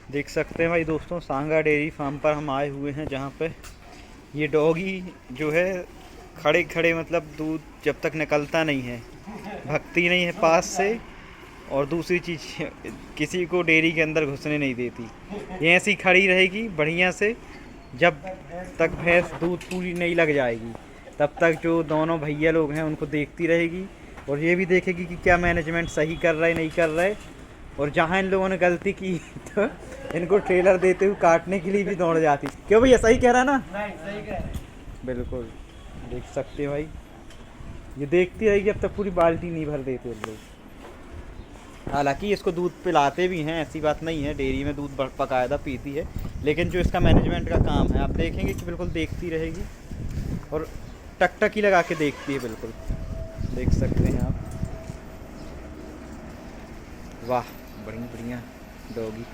देख सकते हैं भाई दोस्तों, सांगा डेयरी फार्म पर हम आए हुए हैं, जहाँ पे ये डॉगी जो है खड़े खड़े मतलब दूध जब तक निकलता नहीं है भगती नहीं है पास से। और दूसरी चीज़, किसी को डेयरी के अंदर घुसने नहीं देती, ये ऐसी खड़ी रहेगी बढ़िया से। जब तक भैंस दूध पूरी नहीं लग जाएगी तब तक जो दोनों भैया लोग हैं उनको देखती रहेगी, और ये भी देखेगी कि क्या मैनेजमेंट सही कर रहा है नहीं कर रहा है। और जहाँ इन लोगों ने गलती की तो इनको ट्रेलर देते हुए काटने के लिए भी दौड़ जाती। क्यों भैया, सही कह रहा ना? नहीं, सही कह रहे हैं। बिल्कुल, देख सकते हैं भाई, ये देखती रहेगी अब तक पूरी बाल्टी नहीं भर देते उन लोग। हालांकि इसको दूध पिलाते भी हैं, ऐसी बात नहीं है, डेयरी में दूध बकायदा पीती है, लेकिन जो इसका मैनेजमेंट का काम है आप देखेंगे कि बिल्कुल देखती रहेगी और टकटकी लगा के देखती है बिल्कुल। देख सकते हैं आप, वाह बढ़िया बढ़िया डॉगी।